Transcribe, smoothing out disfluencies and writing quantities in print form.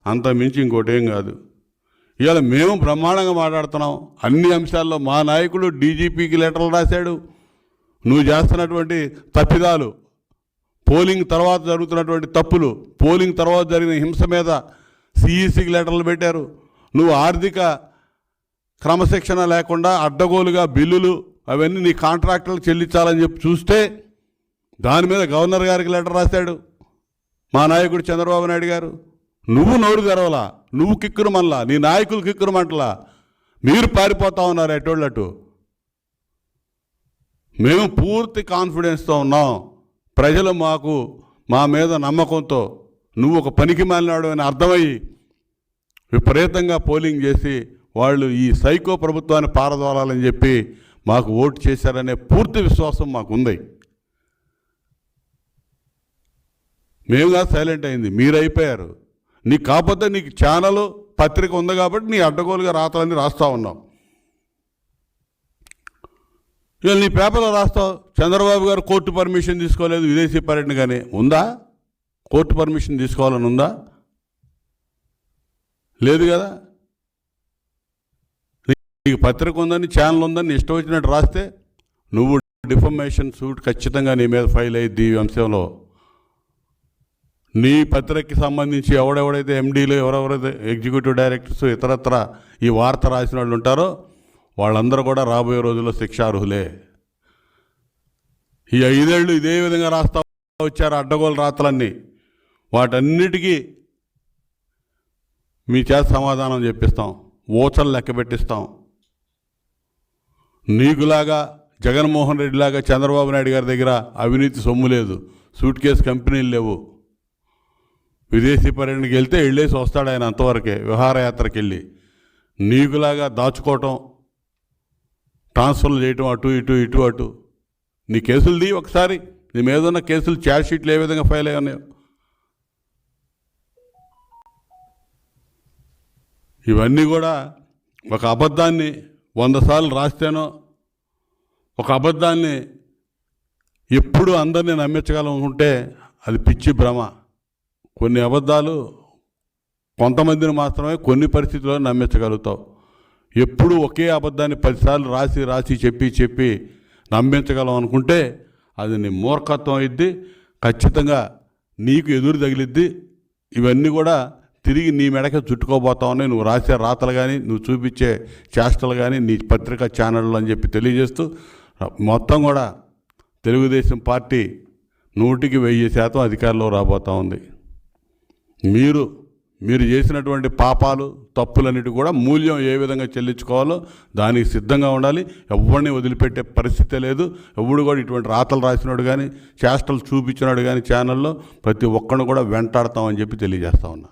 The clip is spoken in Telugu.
అంత మించి ఇంకోటేం కాదు. ఇవాళ మేము బ్రహ్మాండంగా మాట్లాడుతున్నాం. అన్ని అంశాల్లో మా నాయకుడు డీజీపీకి లెటర్లు రాశాడు. నువ్వు చేస్తున్నటువంటి తప్పిదాలు, పోలింగ్ తర్వాత జరుగుతున్నటువంటి తప్పులు, పోలింగ్ తర్వాత జరిగిన హింస మీద సిఈసికి లెటర్లు పెట్టారు. నువ్వు ఆర్థిక క్రమశిక్షణ లేకుండా అడ్డగోలుగా బిల్లులు అవన్నీ నీ కాంట్రాక్టర్లకు చెల్లించాలని చెప్పి చూస్తే దాని మీద గవర్నర్ గారికి లెటర్ రాశాడు మా నాయకుడు చంద్రబాబు నాయుడు గారు. నువ్వు నోరు తెరవలా, నువ్వు కిక్కురుమల్లా, నీ నాయకులు కిక్కురుమంటలా, మీరు పారిపోతా ఉన్నారు ఎటోళ్ళటు. మేము పూర్తి కాన్ఫిడెన్స్తో ఉన్నాం. ప్రజలు మా మీద నమ్మకంతో నువ్వు ఒక పనికి మాలినాడు అని అర్థమయ్యి విపరీతంగా పోలింగ్ చేసి వాళ్ళు ఈ సైకో ప్రభుత్వాన్ని పారదోలాలని చెప్పి మాకు ఓటు చేశారనే పూర్తి విశ్వాసం మాకుంది. మేముగా సైలెంట్ అయింది, మీరు అయిపోయారు. నీకు కాకపోతే నీకు ఛానల్ పత్రిక ఉంది కాబట్టి నీ అడ్డగోలుగా రాతలన్నీ రాస్తూ ఉన్నాం. ఇవాళ నీ పేపర్లో రాస్తావు చంద్రబాబు గారు కోర్టు పర్మిషన్ తీసుకోలేదు విదేశీ పర్యటన, కానీ ఉందా? కోర్టు పర్మిషన్ తీసుకోవాలని ఉందా? లేదు కదా. నీకు పత్రిక ఉందని, ఛానల్ ఉందని ఇష్టం వచ్చినట్టు రాస్తే నువ్వు డిఫమేషన్ సూట్ ఖచ్చితంగా నీ మీద ఫైల్ అయ్యిద్ది. ఈ అంశంలో నీ పత్రికకి సంబంధించి ఎవడెవడైతే ఎండీలు, ఎవరెవరైతే ఎగ్జిక్యూటివ్ డైరెక్టర్స్, ఇతరత్ర ఈ వార్త రాసిన వాళ్ళు ఉంటారో వాళ్ళందరూ కూడా రాబోయే రోజుల్లో శిక్షార్హులే. ఈ 5 ఏళ్ళు ఇదే విధంగా రాస్తా వచ్చారు అడ్డగోలు రాతలన్నీ. వాటన్నిటికీ మీ చేత సమాధానం చెప్పిస్తాం, ఓచలు లెక్క పెట్టిస్తాం. నీకులాగా జగన్మోహన్ రెడ్డిలాగా చంద్రబాబు నాయుడు గారి దగ్గర అవినీతి సొమ్ము లేదు, సూట్ కేసు కంపెనీలు లేవు. విదేశీ పర్యటనకి వెళ్తే వెళ్ళేసి వస్తాడు ఆయన, అంతవరకే విహారయాత్రకి వెళ్ళి. నీకులాగా దాచుకోవటం, ట్రాన్స్ఫర్లు చేయటం, అటు ఇటు ఇటు అటు. నీ కేసులు ది ఒకసారి, నీ మీద ఉన్న కేసులు ఛార్జ్ షీట్లు ఏ విధంగా ఫైల్ అయ్యి ఉన్నాయో. ఇవన్నీ కూడా ఒక అబద్ధాన్ని 100 సార్లు రాస్తేనో, ఒక అబద్ధాన్ని ఎప్పుడు అందరినీ నమ్మించగలనుకుంటే అది పిచ్చి భ్రమ. కొన్ని అబద్ధాలు కొంతమందిని మాత్రమే కొన్ని పరిస్థితుల్లో నమ్మించగలుగుతావు. ఎప్పుడు ఒకే అబద్ధాన్ని 10 సార్లు రాసి చెప్పి నమ్మించగలం అనుకుంటే అది నీ మూర్ఖత్వం అయింది. ఖచ్చితంగా నీకు ఎదురు తగిలిద్ది. ఇవన్నీ కూడా తిరిగి నీ మెడకే చుట్టుకోబోతామని నువ్వు రాసే రాతలు కానీ, నువ్వు చూపించే చేష్టలు కానీ, నీ పత్రికా ఛానళ్ళు అని చెప్పి తెలియజేస్తూ, మొత్తం కూడా తెలుగుదేశం పార్టీ 100% అధికారంలో రాబోతూ ఉంది. మీరు చేసినటువంటి పాపాలు, తప్పులన్నిటి కూడా మూల్యం ఏ విధంగా చెల్లించుకోవాలో దానికి సిద్ధంగా ఉండాలి. ఎవరిని వదిలిపెట్టే పరిస్థితే లేదు. ఎవడు కూడా ఇటువంటి రాతలు రాసినాడు కానీ, చేష్టలు చూపించినాడు కానీ ఛానల్లో ప్రతి ఒక్కరిని కూడా వెంటాడతామని చెప్పి తెలియజేస్తా ఉన్నా.